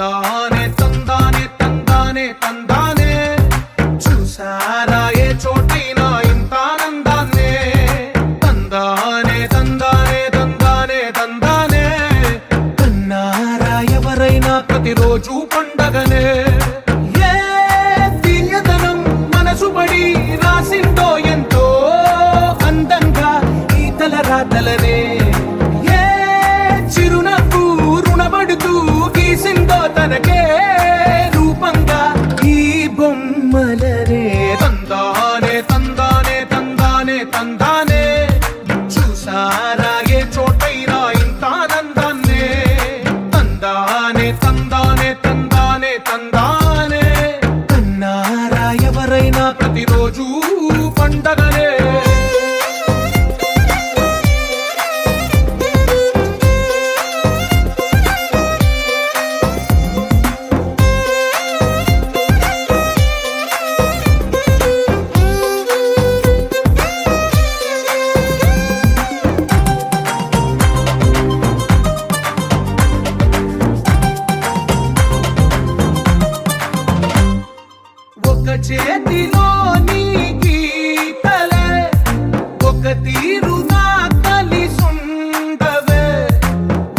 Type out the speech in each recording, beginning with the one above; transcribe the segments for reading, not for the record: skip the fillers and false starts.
తందానే తందానే తందానే తందానే చూసారా ఏ చోటైనా ఇంత ఆనందాన్నే తందానే తందానే తందానే తందానే కన్నారా ఎవరైనా ప్రతిరోజు పండగనే ఏ తీయదనం మనసు పడి రాసిందో ఎంతో అందంగా ఈ తలరాతలనే ఏ చిరునవ్వు రుణపడుతూ గీసిందో తనకే రూపంగా ఈ బొమ్మలనే తందానే తందానే తందానే తందానే చూసారా ఏ చోటైనా ఇంత ఆనందాన్నే తందానే తందానే తందానే తందానే కన్నారా ఎవరైనా ప్రతిరోజు పండగనే ఒక చేతిలో నీ గీతలే ఒక తీరుగా కలిసుండవే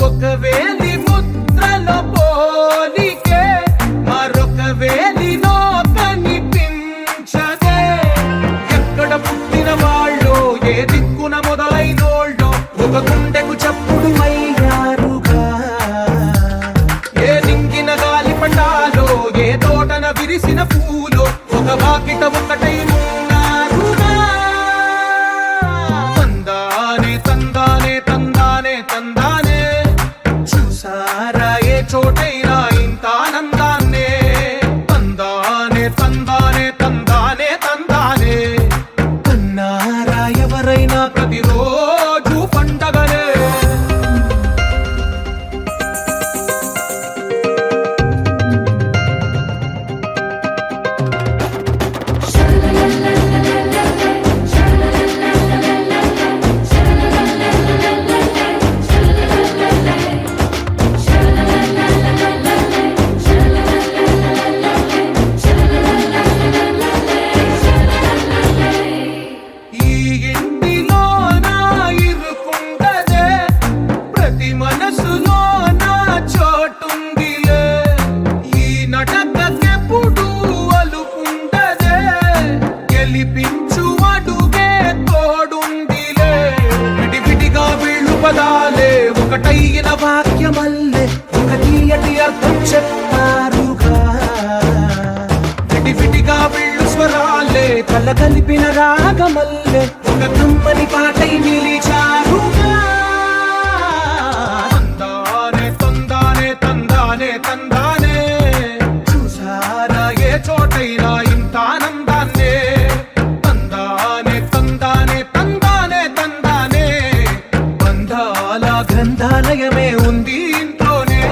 ఒక వేలి ముద్రల పోలికే మరొక వేలిలో కనిపించదే ఎక్కడ పుట్టిన వాళ్ళో ఏ దిక్కున మొదలైనోళ్ళో ఒక గుండెకు చప్పుడు అయ్యారుగా ఏ నింగిన గాలి పటాలో ఏ తోటన విరిసిన పూలో ఒక వాకిట ఒకటై ఉన్నారుగా తందానే తందానే తందానే తందానే చూసారా ఏ చోటైనా ఇంత ఆనందాన్నే తందానే తందానే తందానే తందానే కన్నారా ఎవరైనా ప్రతిరోజు పండగనే ఈ ఇంటిలో నా ఇరుకుండదే ప్రతి మనసులో నా చోటుందిలే ఈ నటకెప్పుడు అలుపుండదే గెలిపించు అడుగే తోడుందిలే విడివిడిగా వీళ్ళు పదాలే ఒకటైన వాక్యమల్లే ఒక తీయటి అర్థం చెప్పారుగా విడివిడిగా వీళ్ళు స్వరాలే కల కలిపిన రాగమల్లే ఒక కమ్మని పాటై నిలిచారుగా తందానే తందానే తందానే తందానే చూసారా ఏ చోటైనా ఇంత ఆనందాన్నే తందానే తందానే తందానే తందానే బంధాల గ్రంథాలయమే ఉంది ఇంట్లోనే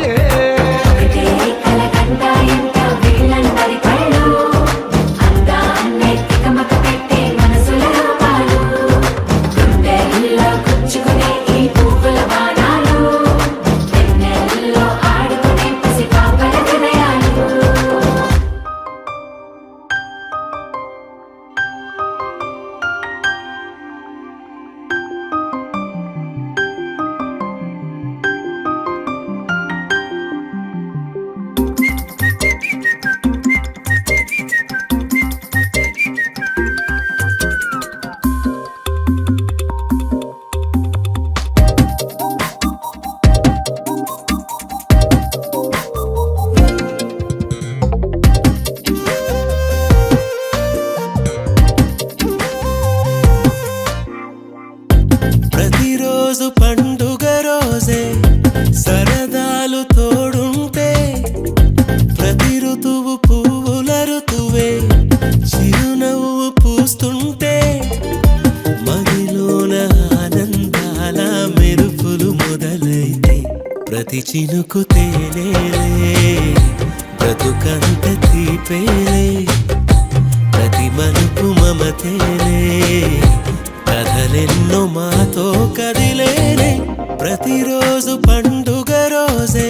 ప్రతిరోజు పండుగ రోజే సరదాలు తోడుంటే ప్రతి ఋతువు పువ్వుల ఋతువే చిరునవ్వు పూస్తుంటే మదిలోన ఆనందాల మెరుపులు మొదలైతే ప్రతి చినుకు తేలేలే బ్రతుకంత తీపేలే ప్రతి మలుపు మమతేలే కథలెన్నో మాతో కదిలేనే ప్రతిరోజు పండుగ రోజే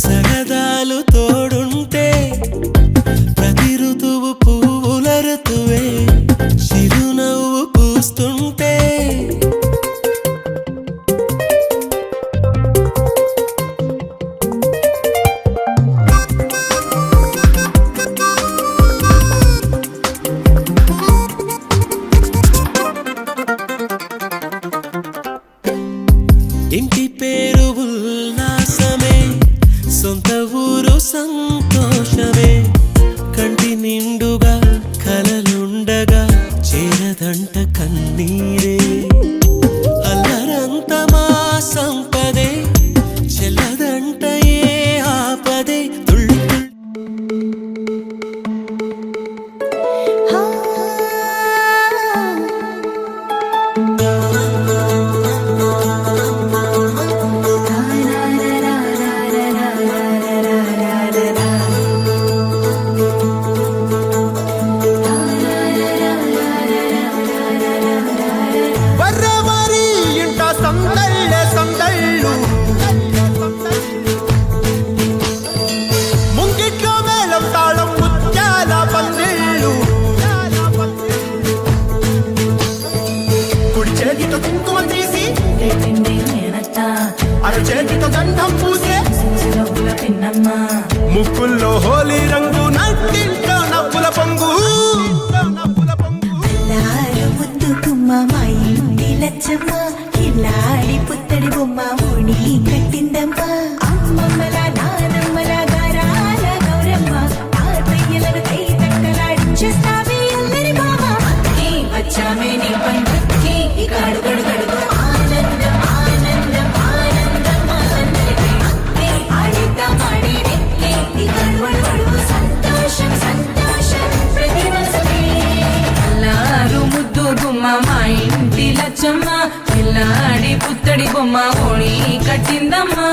సరదాలు సంతోషమే కంటి నిండుగా కలలుండగా చేరదంట కన్నీరే అల్లరంత మా సంపదే చెల్లదంట ఏ ఆపదే వర్రవారి ఇంట సందళ్ళే సందళ్ళు ముంగిట్లో మేళం తాళం ముత్యాల పందిళ్ళు కుడి చేతితో కుంకుమ తీసి అర చేతితో గంధం పూసే ముక్కుల్లో హోలీ రంగు నట్టింట్లో నవ్వుల పొంగు మా ఇంటి లచ్చమ్మ కిల్లాడి పుత్తడి బొమ్మ ఓణి కట్టిందమ్మ అమ్మమ్మల నానమ్మల గారాల గౌరమ్మ తాతయ్యలను కై తక్కలాడించేస్తావే అల్లరి బావ వచ్చామే నీ పండుక్కి ఇక అడుగడుగడుగు ఆనందం ఆనందం ఆనందం ఆనందం ఆడిద్దాం ఆడేడే ఇక అడుగడుగడుగు సంతోషం సంతోషం ప్రతి మనసుకి అల్లారు ముద్దు గుమ్మ మా ఇంటి లచ్చమ్మ పిల్లాడి పుత్తడి బొమ్మ ఓణి కట్టిందమ్మా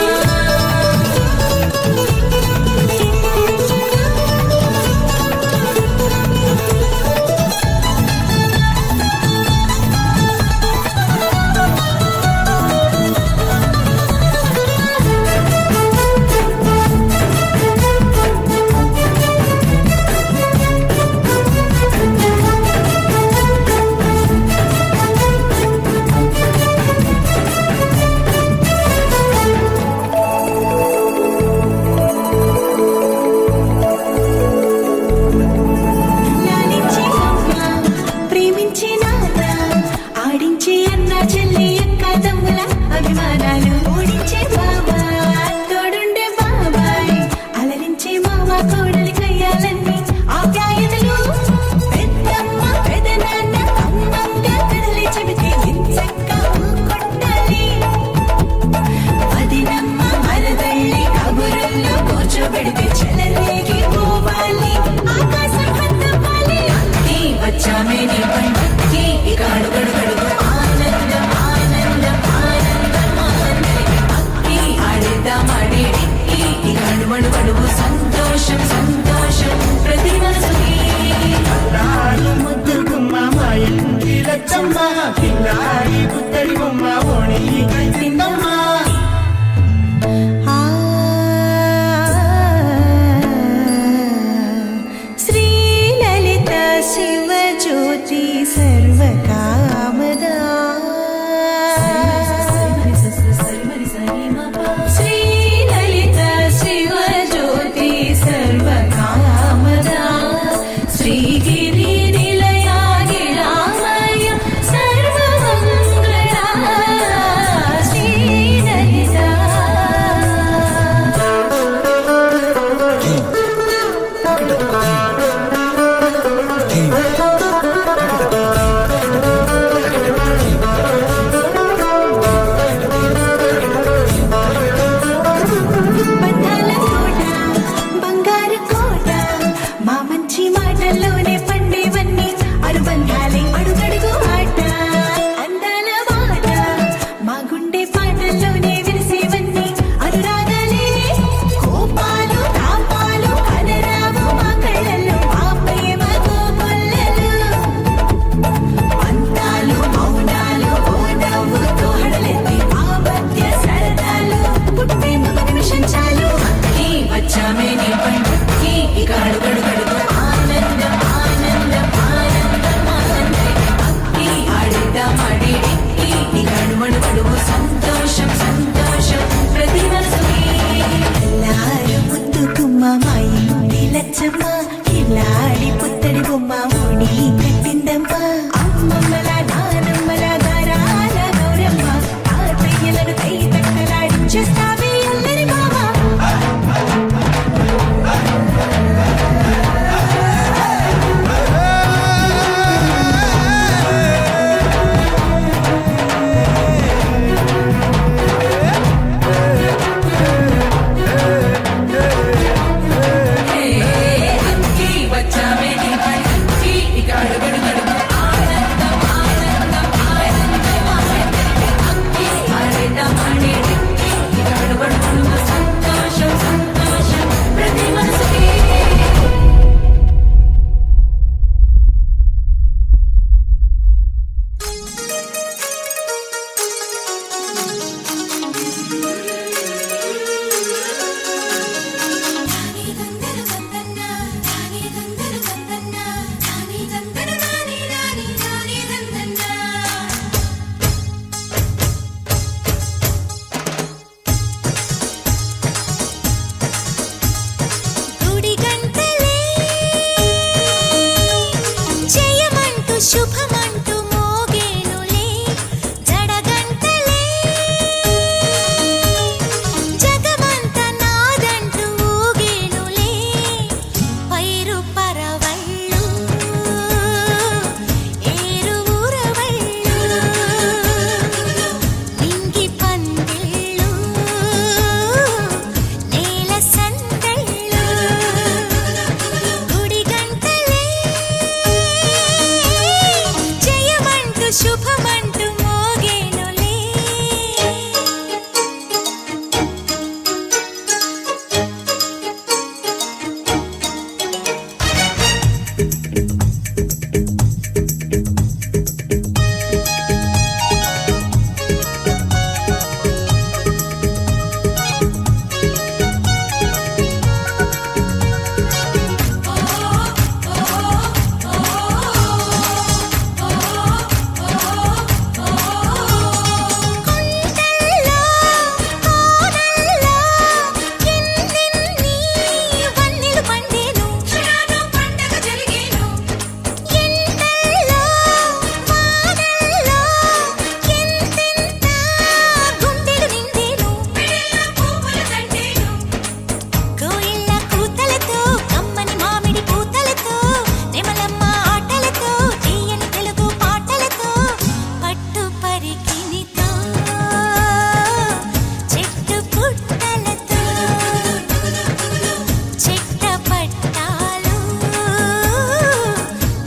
సంతోషం సంతోషం ప్రతి మనసుకి ముద్దు గుమ్మ మా ఇంటి లచ్చమ్మ పిల్లాడి పుత్తడి బొమ్మ ఓణి కట్టిందమ్మా శ్రీలలిత శివజ్యోతి సర్వకామదా శ్రీలలిత శివజ్యోతి సర్వకామదా శ్రీగిరి నిలయా గిరామయ సర్వమంగళా శ్రీలలిత బంధాల కోట బంగారు కోట మా మంచి మాటల్లోనే పండేవన్నీ అనుబంధాలే అడుగడుగు ఆట అందాల మాట మా గుండె పాటల్లోనే విరిసేవన్నీ అనురాగాలే కోపాలు తాపాలు కనరావు మా కళ్ళల్లో మా ప్రేమ కోకొల్లలు అంతాలు మౌనాలు ఓ నవ్వుతో హడలెత్తి మా మధ్య సరదాలు పుట్టే మగ నిమిషం చాలు వచ్చామే నీ పండుక్కి ఇక అడుగడుగడుగు ఆనందం ఆనందం ఆనందం ఆనందం అక్కి ఆడిద్దాం ఆడేడే ఇక అడుగడుగడుగు సంతోషం సంతోషం ప్రతి మనసుకి అల్లారు ముద్దు గుమ్మ మా ఇంటి లచ్చమ్మ కిల్లాడి పుత్తడి బొమ్మ ఓణి కట్టిందమ్మా అమ్మమ్మల నానమ్మల గారాల గౌరమ్మ తాతయ్యలను కై తక్కలాడించేస్తావే అల్లరి బావ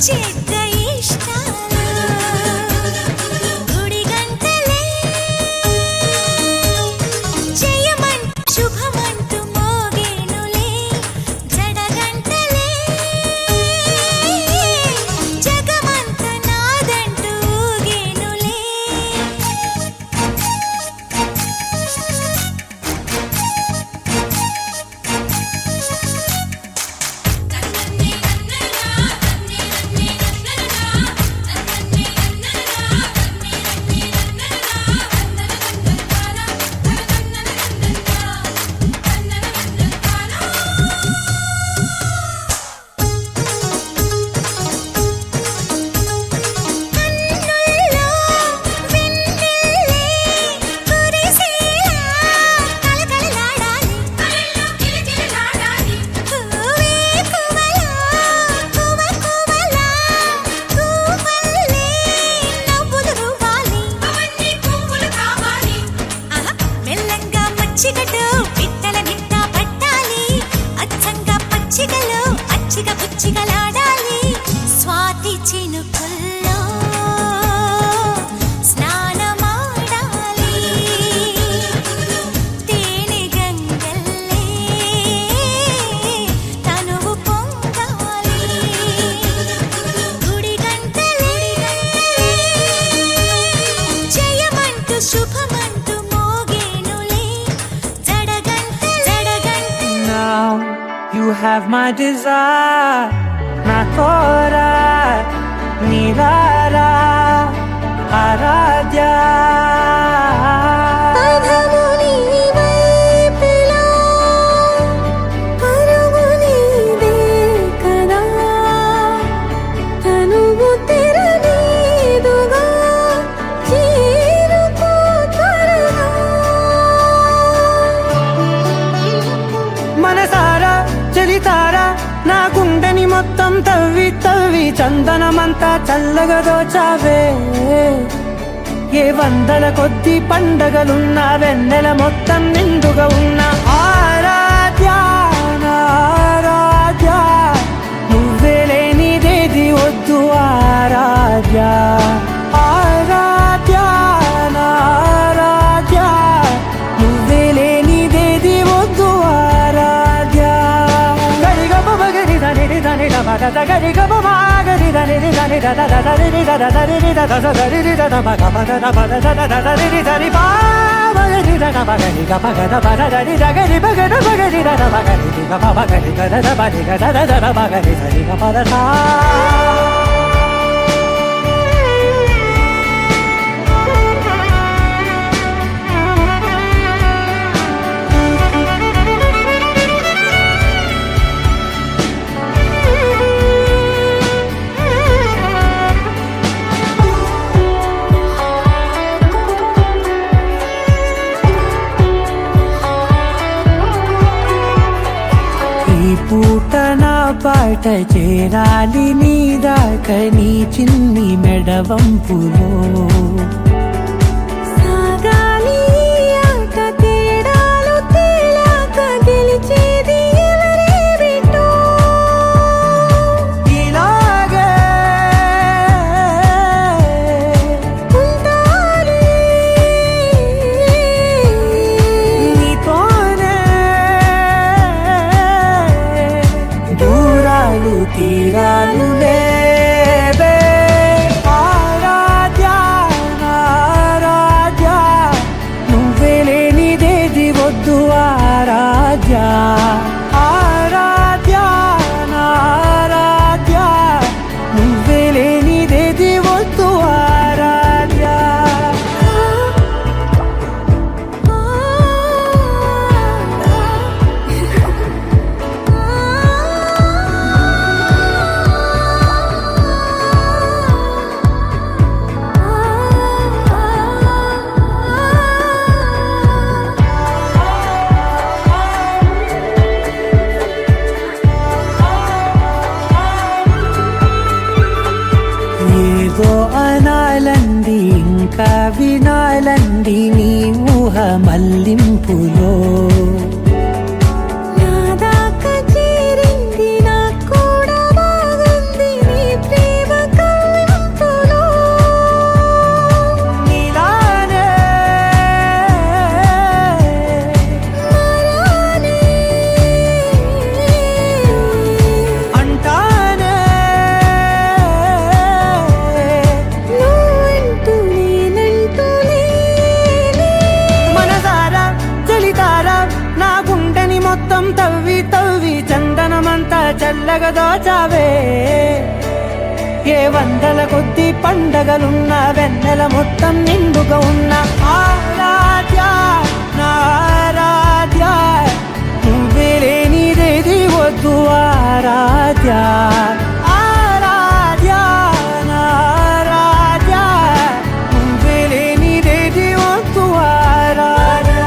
చెడ్డ ఇష్టాలు గుడి గంటలే జయమంటూ శుభమంటూ మోగేనులే జడగంటలే జగమంత నాదంటూ ఊగేనులే కన్నుల్లో వెన్నెల్లే కురిసేలా కలకలలాడాలి కళ్ళల్లో కిలకిలలాడాలి పూవే పువ్వలా పువ్వలా పువ్వల్లే నవ్వులు రువ్వాలి అవన్నీ పువ్వులు కావాలి మెల్లంగా మచ్చిగటు పిట్టల నిట్ట పట్టాలి అచ్చంగా పచ్చిగలు అచ్చిగా పుచ్చిగలాడాలి స్వాతి చినుకుల్లో స్నానమాడాలి తేనె గంగల్లే తనువు పొంగాలి గుడి గంటలే జయమంటూ శుభమంటూ మోగేనులే జడగంట Now you have my desire, na tora, nirara, aradya. పదము నీ వైపులా పరుగు నీదే కదా తనువు తెరనీదుగా చేరుకో త్వరగా మనసారా చలితారా నా గుండెని మొత్తం తవ్వి తవ్వి చందనమంతా చల్లగా దోచావే ఏ వందల కొద్ది పండగలున్న వెన్నెల మొత్తం నిండుగా ఉన్న ఆరాధ్య నా ఆరాధ్య నువ్వే లేనిదేది వద్దు ఆరాధ్య ఆరాధ్య నా ఆరాధ్య నువ్వే లేనిదేది వద్దు ఆరాధ్య గరిగమ మగరి దని దని మద గరి గమ మాగరి దని దని దద దరి దద దరి దద దరి దద మగ మద మద దద దరి దరి బా మగరి దద మగరి గమ గద మద దరి దగరి మగద మగరి దద మగరి గమ మగరి గద దద మగరి గద దద మగరి దరి గమ దద ఈ పూట నా పాట చేరాలి నీ దాకా నీ చిన్ని మెడవంపులో సాగాలి ఆట తేడాలు తేలాక గెలిచేది ఎవరేమిటో ఇలాగే ఉంటాలి నీతోనే దూరాలు తీరాలు లేవే ఆరాధ్య నా ఆరాధ్య నువ్వే లేనిదేది వద్దు ఆరాధ్య ఆరాధ్య నా ఆరాధ్య నువ్వే లేనిదేది వద్దు ఆరాధ్య ఏదో అనాలంది ఇంకా వినాలంది నీ ఊహ మల్లింపులో నా దాకా చేరింది నాకు కూడా బాగుంది నీ ప్రేమ మెల్లగా దోచావే ఏ వందల కొద్ది పండగలున్న వెన్నెల మొత్తం నిండుగా ఉన్న ఆరాధ్య నా ఆరాధ్య నువ్వే లేనిదేది వద్దు ఆరాధ్య ఆరాధ్య నా ఆరాధ్య నువ్వే లేనిదేది వద్దు ఆరాధ్య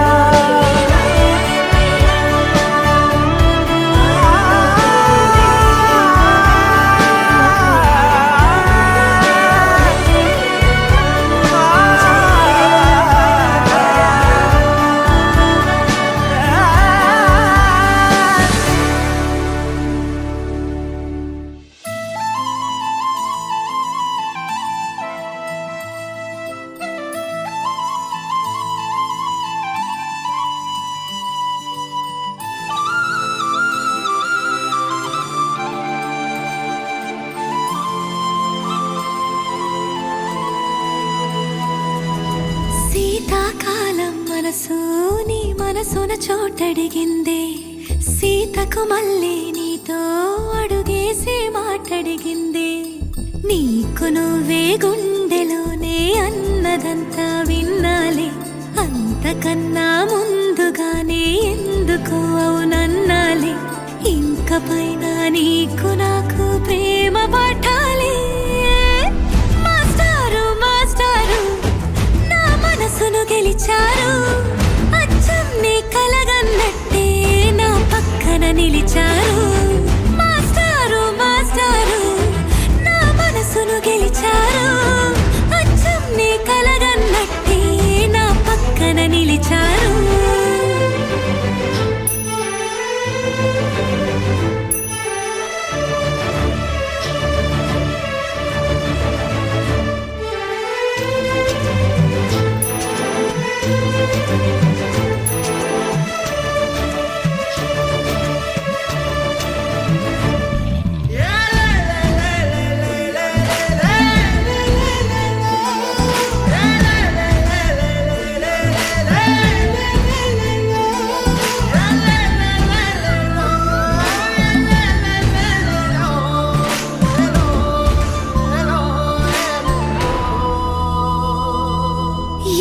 శీతాకాలం మనసు నీ మనసున చోటడిగిందే సీతకు మళ్ళీ నీతో అడుగేసి మాటడిగిందే నీకు నువ్వే గుండెలోనే అన్నదంతా విన్నాలే అంతకన్నా ముందుగానే ఎందుకు అవునన్నాలే ఇంక పైన నీకు నాకు ప్రేమ పాఠాలే మాస్టారు మాస్టారు నా మనసును గెలిచారు అచ్చం నీ కలగన్నట్టే నా పక్కన నిలిచారు మాస్టారు మాస్టారు నా మనసును గెలిచారు అచ్చం నీ కలగన్నట్టే నా పక్కన నిలిచారు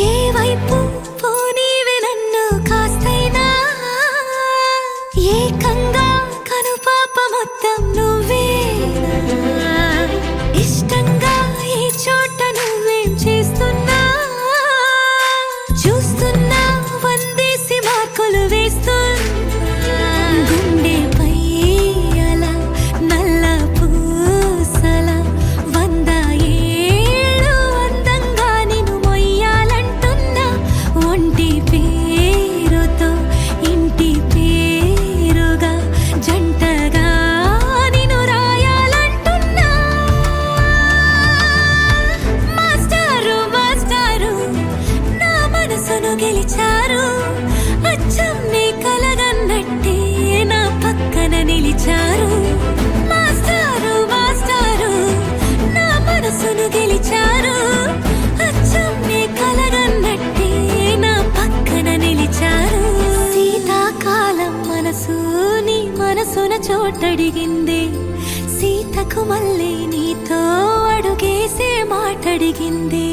ఏ వైపు పోనీవి నన్ను కాస్తైనా ఏకంగా కనుపాప మొత్తం నువ్వే ఇష్టంగా ఈ చోట నువ్వేం చేస్తున్నా చూస్తున్నా వందేసి మార్కులు వేస్తున్నా గుండెపై అలా నల్ల పూసల 100 ఏళ్ళు అందంగా నిన్ను మొయ్యాలంటున్నా ఒంటి పేరుతో ఇంటి పేరుగా జంటగా నిన్ను రాయాలంటున్నా మాస్టారు మాస్టారు నా మనసును గెలిచారు అచ్చం నీ కలగన్నట్టే నా పక్కన నిలిచారు మాస్టారు మాస్టారు నా మనసును గెలిచారు అచ్చం నీ కలగన్నట్టే నా పక్కన నిలిచారు శీతాకాలం మనసు నీ మనసున చోటడిగిందే సీతకు మళ్ళీ నీతో అడుగేసే మాటడిగిందే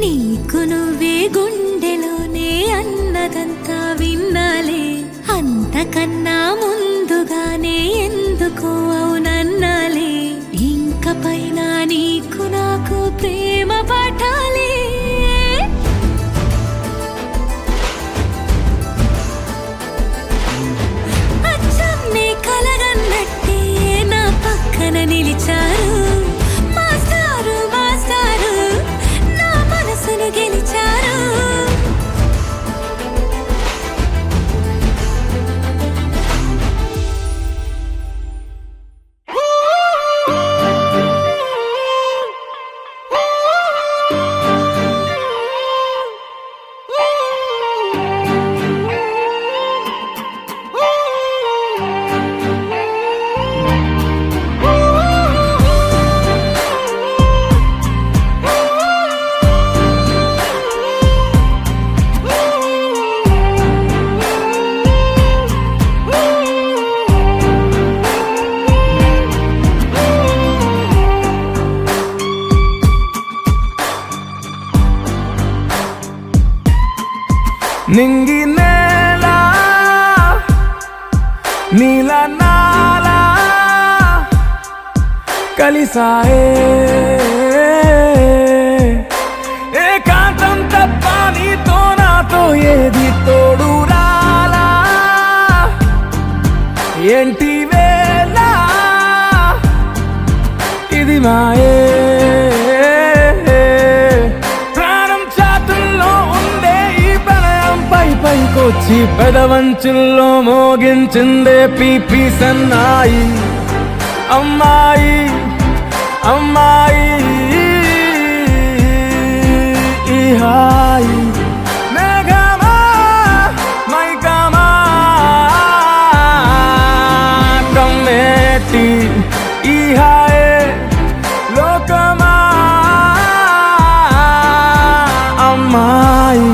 నీకు నువ్వే గుండెలోనే అన్నదంతా విన్నాలే అంతకన్నా ముందుగానే ఎందుకు అవునన్నాలే ఇంక పైన నీకు నాకు ప్రేమ పాఠాలే అచ్చం నీ కలగన్నట్టే నా పక్కన నిలిచారు మాస్టారు మాస్టారు నా మనసును గెలిచారు నింగి నేల నీల నాల కలిసాయే ఏకాంతం తప్ప నీతో నాతో ఏది తోడు రాలా ఏంటి వేళ ఇది మాయే ప్రాణం చాతుల్లో ఉండే ఈ ప్రణయం పైకొచ్చి పెదవంచుల్లో మోగించిందే పీపీ సన్నాయి అమ్మాయి అమ్మాయి ఈ హాయి మేఘమా మైకమా కమ్మేటి ఈ హాయే లోకమా అమ్మాయి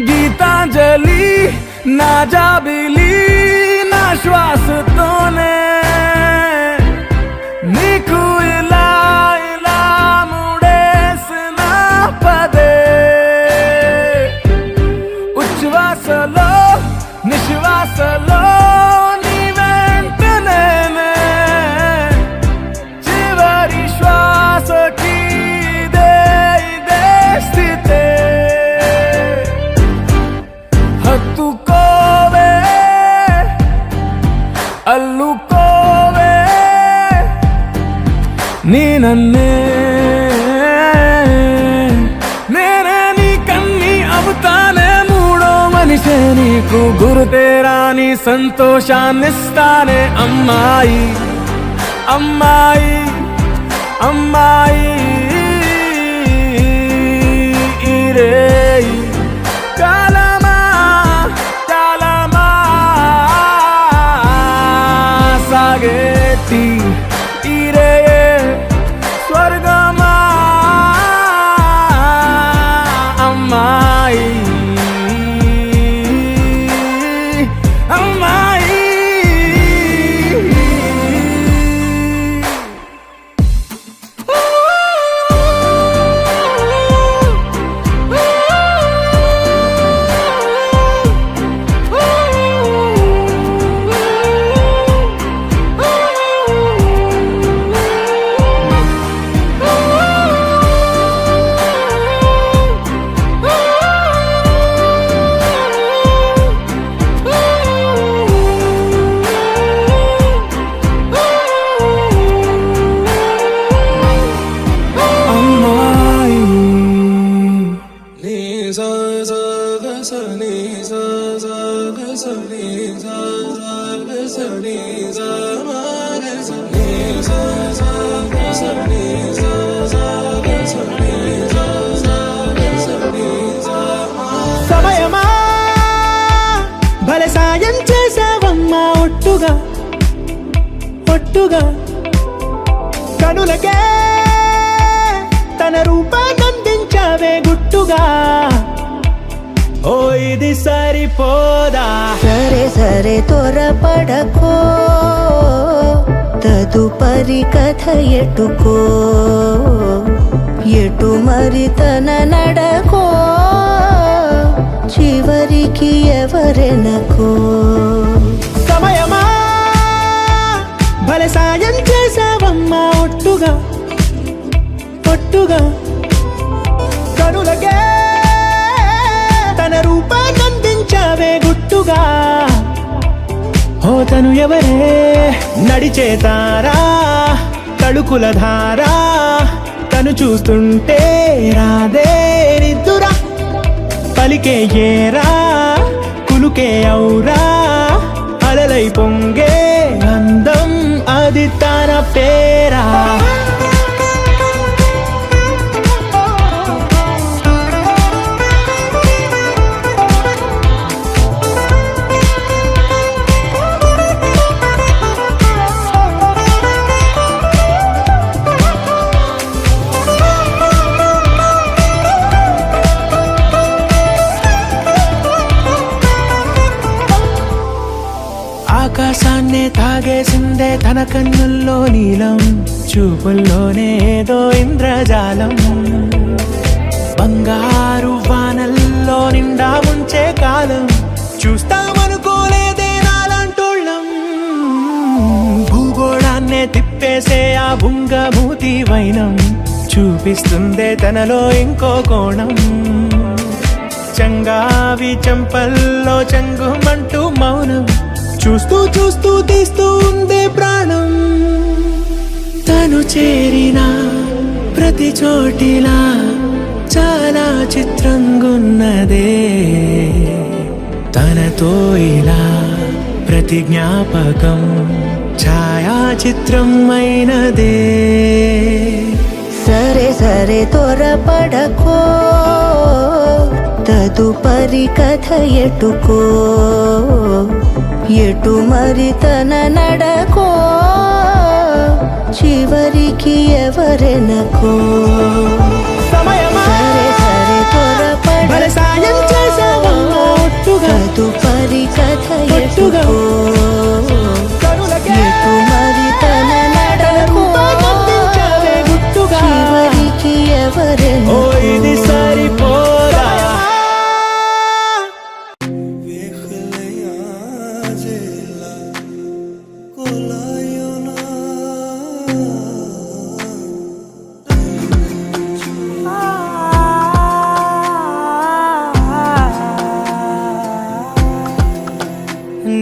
గీతాంజలి నా జాబిలి నా శ్వాసతోనే నీకు ఇలా ఇలా ముడేసిన పదే ఉచ్ఛ్వాసలో నిశ్వాసలో నీ వెంట నేనే చివరి శ్వాసకి ఇదే స్థితే హత్తుకోవే అల్లుకోవే నీ నన్నే నేనే నీ కన్ని అవుతానే మూడో మనిషే నీకు గురుతేరాని సంతోషాన్నిస్తానే అమ్మాయి అమ్మాయి అమ్మాయి ఈ రేయి కాలమా కాలమా సాగేటి ఈ రేయే స్వర్గమా అమ్మాయి అమ్మాయి సమయమా భలే సాయం చేసావమ్మా ఒట్టుగా ఒట్టుగా కనులకే తన రూపాన్నందించావే గుట్టుగా ఓ ఇది సరిపోదా సరే సరే త్వరపడకో తదుపరి కథ ఎటుకో ఎటు మరి తన నడకో చివరికి ఎవరెనకో సమయమా భలే సాయం చేసావమ్మా ఒట్టుగా ఒట్టుగా కనులకే తన రూపాన్నందించావే గుట్టుగా ఓ తను ఎవరే నడిచే తారా తడుకుల ధారా తను చూస్తుంటే రాదే నిద్దురా పలికే ఏరా కులుకే ఔరా అలలై పొంగే అందం అది తన పేరా ఆకాశాన్నే తాగేసిందే తన కన్నుల్లో నీలం చూపుల్లోనే ఏదో ఇంద్రజాలం బంగారు వానల్లో నిండా ముంచే కాలం చూస్తామనుకోలేదే నాలాంటోళ్ళం భూగోళాన్నే తిప్పేసే ఆ బుంగమూతి వైనం చూపిస్తుందే తనలో ఇంకో కోణం చంగావి చెంపల్లో చెంగుమంటూ మౌనం చూస్తూ చూస్తూ తీస్తూ ఉందే ప్రాణం తను చేరిన ప్రతి చోటిలా చాలా చిత్రంగున్నదే తనతో ఇలా ప్రతి జ్ఞాపకం ఛాయాచిత్రం అయినదే సరే సరే త్వరపడకో తదుపరి కథ ఎటుకో ఎటు మరి తన నడకో చివరికి ఎవరెనకో సరే సరే త్వరపడకో తదుపరి కథ ఎటుకో ఎటు మరి తన నడకో చివరికి ఎవరెనకో ఇది సరిపోదా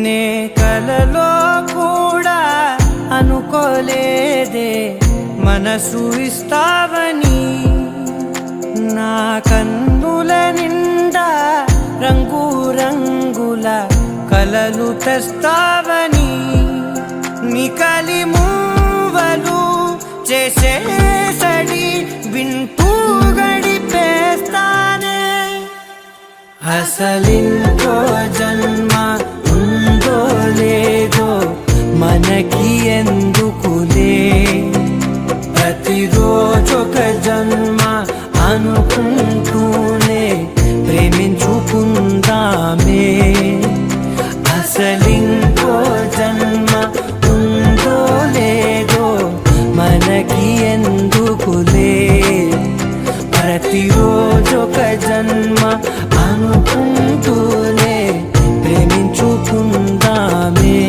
నే కలలో కూడా అనుకోలేదే మనసు ఇస్తావని నా కన్నుల నిండా రంగు రంగుల కలలు తెస్తావని నికలి మూవలు చేసేసడి వింటూ గడిపేస్తానే అసలింకో జన్మ ఉందో లేదో మనకి ఎందుకులే ప్రతిరోజొక జన్మ అనుకుంటూనే ప్రేమించుకుందామే అసలింకో జన్మ ఉందో లేదో మనకి ఎందుకులే ప్రతిరోజొక జన్మ అనుకుంటూనే ప్రేమించుకుందామే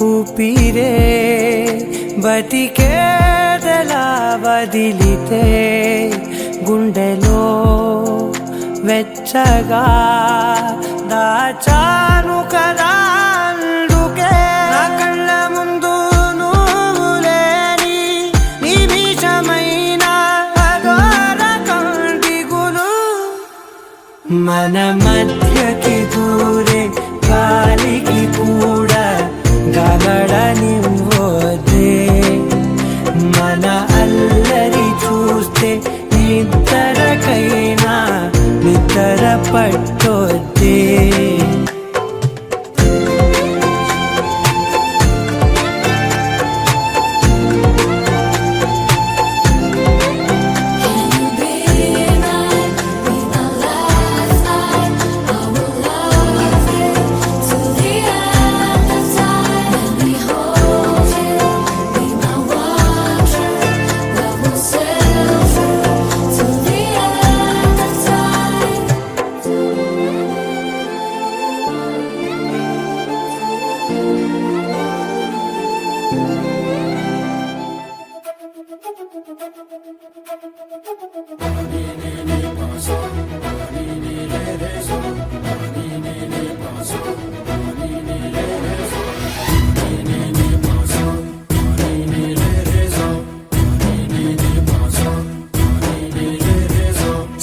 ఊపిరే బతికేదలా వదిలితే గుండెలో వెచ్చగా దాచాను కదా అందుకే నా కళ్ళ ముందు నువ్వు లేని నిమిషమైన అఘోర కంటిగులు మన మధ్యకి దూరే గాలికి కూడా గలడనివ్వదే మన అల్లరి చూస్తే నిద్రకైనా నిద్ర పట్టొద్దే Till the end of time, and we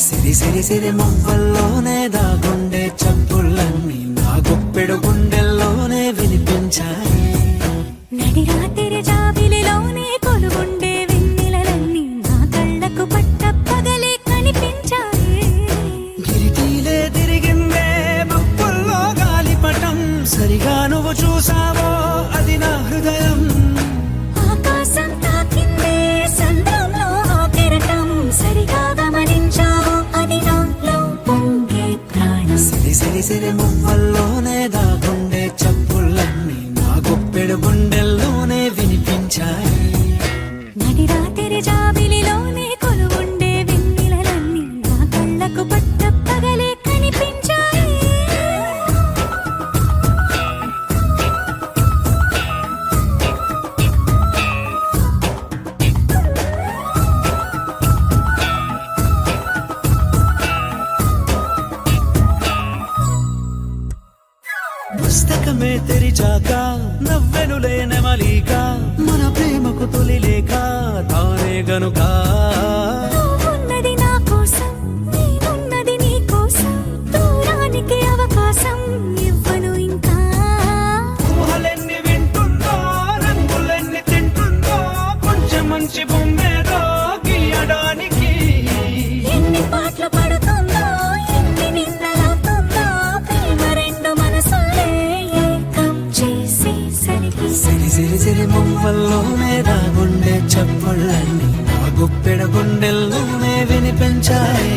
సిరి సిరి సిరి మువ్వల్లోనే దాగుండే చప్పుళ్ళన్నీ నా గుప్పెడు గుండెల్లోనే వినిపించాయి. నడి రాత్రి జాబిలిలోనే కొలువుండే వెన్నెలలన్నీ నా కళ్ళకు పట్ట పగలే కనిపించాయి. గిరిటీలే తిరిగిందే బుక్కుల్లో గాలిపటం, సరిగా నువ్వు చూసావో అది నా హృదయం. ఆకాశం తాకిందే సంద్రంలో ఆ కెరటం, సరిగా గమనించావు అది నాలో పొంగే ప్రాణం. సిరి సిరి సిరి మువ్వల్లోనే దాగుండే చప్పుళ్ళన్నీ నా గుప్పెడు గుండెల్లోనే వినిపించాయి. నడి రాత్రి జాబిలిలోనే కొలువుండే వెన్నెలలన్నీ నా కళ్ళకు పట్ట పగలే కనిపించాయి. పుస్తకమే తెరిచాక నవ్వెనులే నెమలిక, మన ప్రేమకు తొలి లేఖ తానే గనుక. నువ్వున్నది నా కోసం, నేనున్నది నీ కోసం, దూరానికి అవకాశం ఇవ్వను ఇంకా. ఊహలెన్ని వింటుందో, రంగులెన్ని తింటుందో, కొంచెం మంచి బొమ్మేదో గీయడానికి. ఎన్ని పాటలు పడుతుందో, ఎన్ని నిందలవుతుందో, ప్రేమ రెండు మనసులే ఏకం చేసేసరికి. సిరి సిరి సిరి మువ్వల్లోనే దాగుండే చప్పుళ్ళన్నీ నా గుప్పెడ గుండెల్లోనే వినిపించాయి.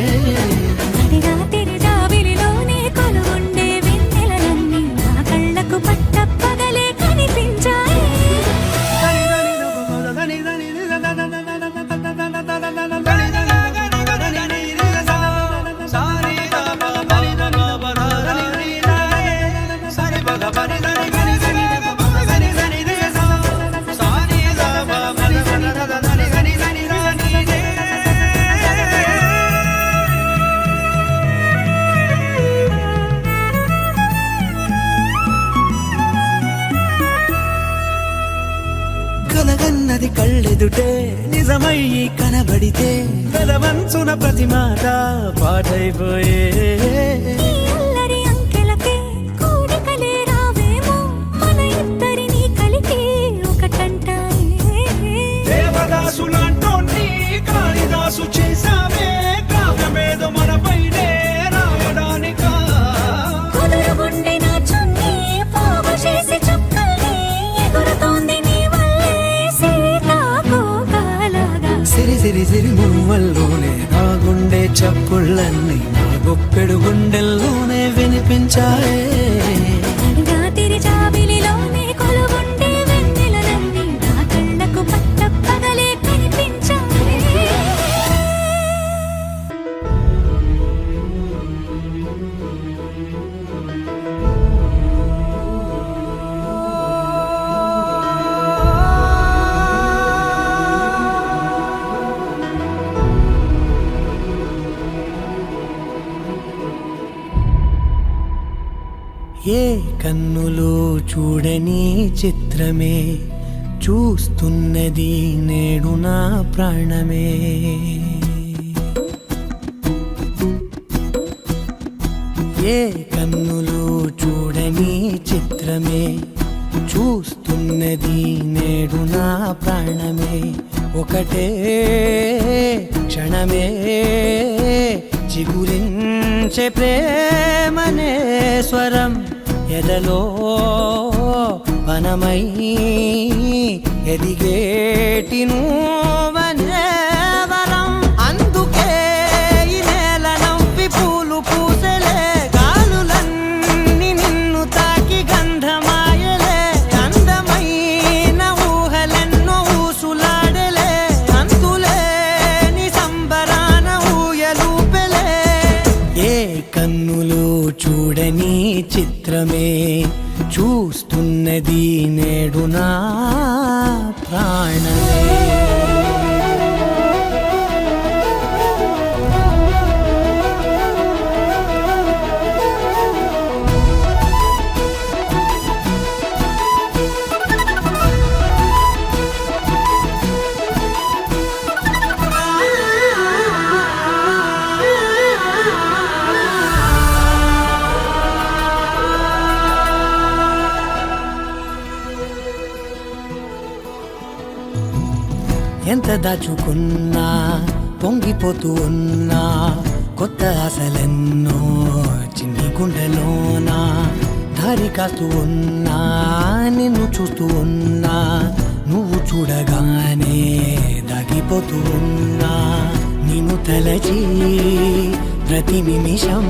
నడి రాత్రి జాబిలిలోనే కొలువుండే వెన్నెలలన్నీ నా కళ్ళకు పట్ట పగలే కనిపించాయి. కలగన్నది కళ్ళెదుటే నిజమయ్యి కనబడితే, వెలవంచున ప్రతి మాట పాటైపోయే. ఈ అల్లరి అంకెలకే కూడికలే రావేమో, మన ఇద్దరిని కలిపి ఒకటంటాయే. దేవదాసులాంటోన్ని కాళిదాసు చేసావే, కావ్యమేదో మనపైనే రాయడానికా. కుదురుగుండె నా చున్నీ పోగు చేసి చుక్కల్ని ఎగురుతోంది నీ వల్లే సీతాకోకలాగా. సిరి సిరి సిరి మువ్వల్లోనే దాగుండే చప్పుళ్ళన్నీ నా గుప్పెడు గుండెల్లోనే వినిపించాయే. నడి రాత్రి జాబిలిలోనే కొలువుండే వెన్నెలలన్నీ నా కళ్ళకు పట్ట పగలే కనిపించాయి. ఏ కన్నులు చూడని చిత్రమే చూస్తున్నది నేడు నా ప్రాణమే. ఏ కన్నులు చూడని చిత్రమే చూస్తున్నది నేడు నా ప్రాణమే. ఒకటే క్షణమే చిగురించే ప్రేమనే స్వరం, ఎదలో వనమై ఎదిగేటి నువ్వనే వరం. అందుకే ఈ నేల నవ్వి పూలు పూసలే, గాలులన్నీ నిన్ను తాకి గంధమాయలే. అందమైన ఊహలెన్నో ఊసులాడలే, అంతులేని సంబరాన ఊయలూపెలే. ఏ కన్నులు చూడని చిత్రమే చూస్తున్నది నేడు నా ప్రాణమే. దాచుకున్నా పొంగిపోతూ ఉన్నా కొత్త ఆశలెన్నో చిన్ని గుండెలోనా దారి కాస్తూ ఉన్నా నిన్ను చూస్తూ ఉన్నా నువ్వు చూడగానే దాగిపోతూ ఉన్నా నిన్ను తలచి ప్రతి నిమిషం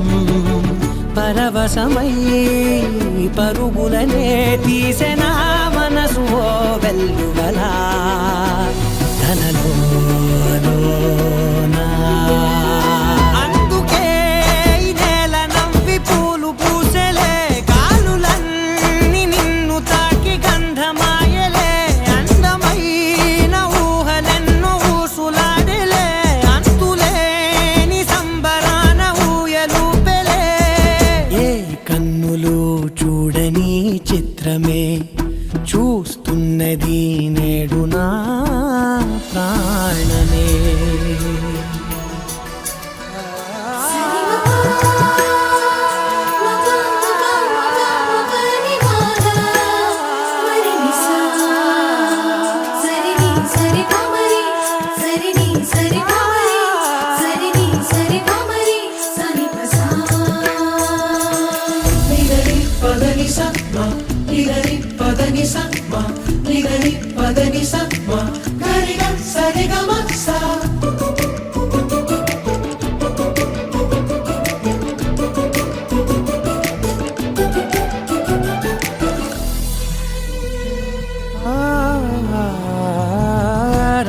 పరవశమై పరుగులనే తీసెనా మనసు ఓ వెల్లువలా తనలోనా అందుకే ఈ నేల నవ్వి పూలు పూసెలే కాలులన్నీ నిన్ను తాకి గంధమాయలే అందమైన ఊహలెన్నో ఊసులాడలే అంతులేని సంబరాన ఊయలూపెలే ఏ కన్నులు చూడని చిత్రమే చూస్తున్నది నేడు నా ప్రాణమే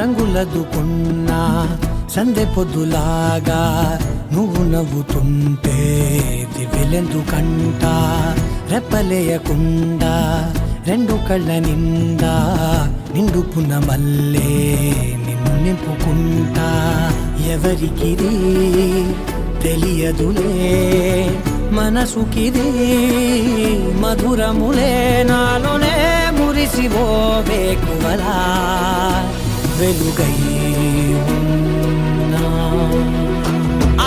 రంగులదుకున్నా సందె పొద్దులాగా నువ్వు నవ్వుతుంటే దివ్యలెందుకంట రెప్పలేయకుండా రెండు కళ్ళ నిండా నిండుకున్న మల్లే నిన్ను నింపుకుంటా ఎవరికిది తెలియదులే మనసుకిది మధురములే నాలోనే మురిసివో వేకువలా వెలుగై ఉన్నా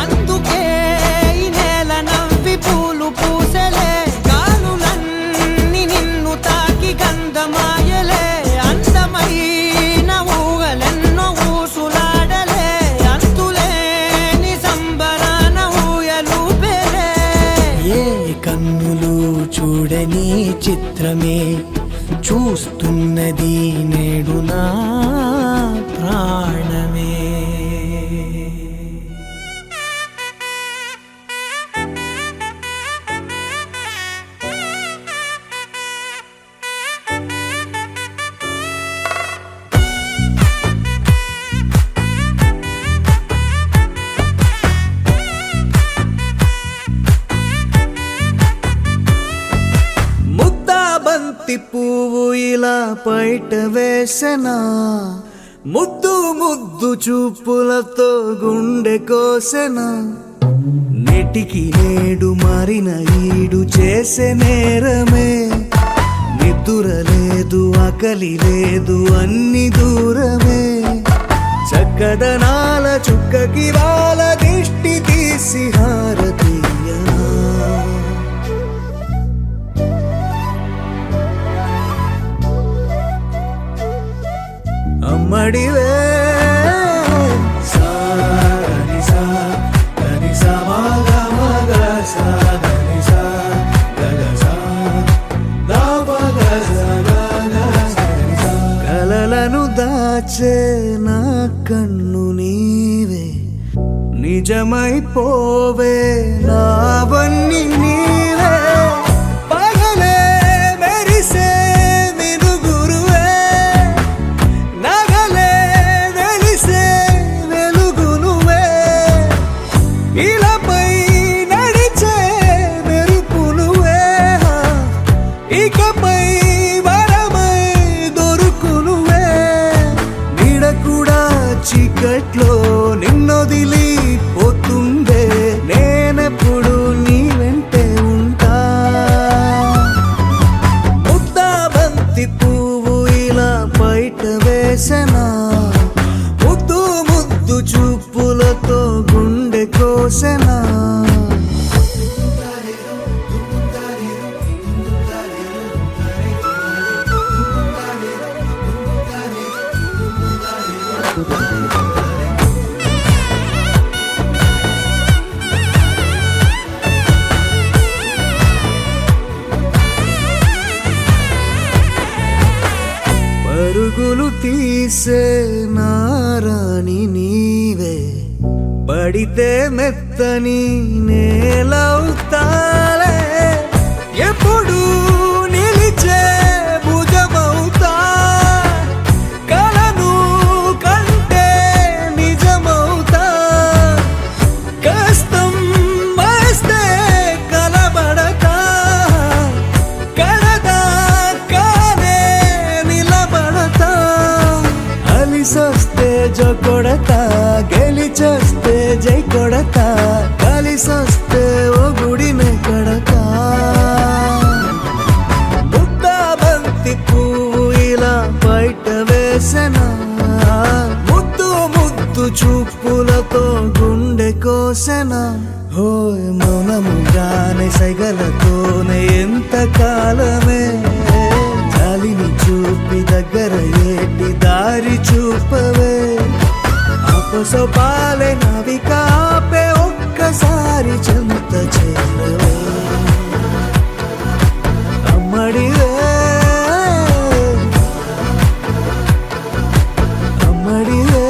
అందుకే ఈ నేల నవ్వి పూలు పూసెలే గాలులన్నీ నిన్ను తాకి గంధమాయలే అందమైన ఊహలెన్నో ఊసులాడలే అంతులేని సంబరాన ఊయలూపెలే ఏ కన్నులు చూడని చిత్రమే చూస్తున్నది నేడు నా ప్రాణమే బంతి పువ్వు ఇలా బయట వేసెనా ముద్దు ముద్దు చూపులతో గుండె కోసెనా నెటికి నేడు మారిన ఈడు చేసే నేరమే నిద్ర లేదు ఆకలి లేదు అన్ని దూరమే చక్కదనాల చుక్కకి వాళ్ళ దిష్టి తీసి హారతీయనా అమ్మడివే కలలను దాచే నా కన్ను నీవే నిజమైపోవే నావన్నీ నీవే పగలే మెరిసే మినుగురువే నగలే వెలిసే వెలుగు నువ్వే ఇలాపై నడిచే మెరుపు నువ్వే ఇకపై వరమై దొరుకు నువ్వే నీడ కూడా చీకట్లో నిన్నొదిలి పోతుందే నేనెప్పుడు నీ వెంటే ఉంటా ముద్దా బంతి పువ్వు ఇలా బయట వేసెనా ముద్దు ముద్దు చూపులతో గుండె కోసెనా Thank you. తీసే నారాణి నీవే పడితే మెత్తని నేలవుతాలే ఎప్పుడు నిలిచే భుజమవుతా కలను కంటే నిజమవుతా కష్టం వస్తే కలబడతా కడదాకానే నిలబడతా అలిసొస్తే జో కొడతా గెలిచొస్తే జై కొడతా కలిసొస్తే ఓ గుడినే కడతా ముద్దాబంతి పువ్వు ఇలా బయట వేసెనా ముద్దు ముద్దు చూపులతో గుండె కోసెనా హోయ్ మౌనముగానే సైగలతోనే ఎంత కాలమే జాలిని చూపి దగ్గర ఏటి దారి చూపవే అపసొపాలే నవికాపే ఒక్కసారి చెంత చేరవే అమ్మడివే అమ్మడివే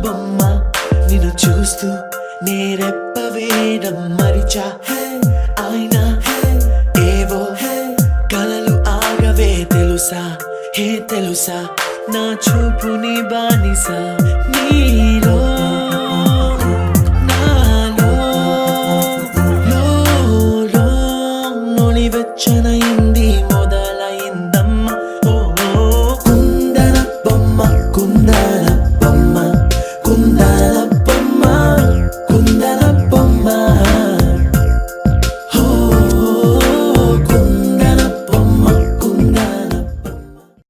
బొమ్మ నిన్ను చూస్తూ నేరెప్ప వేయడం మరిచా అయినా ఏవో కలలు ఆగవే తెలుసా హే తెలుసా నా చూపుని బానిసా నీలో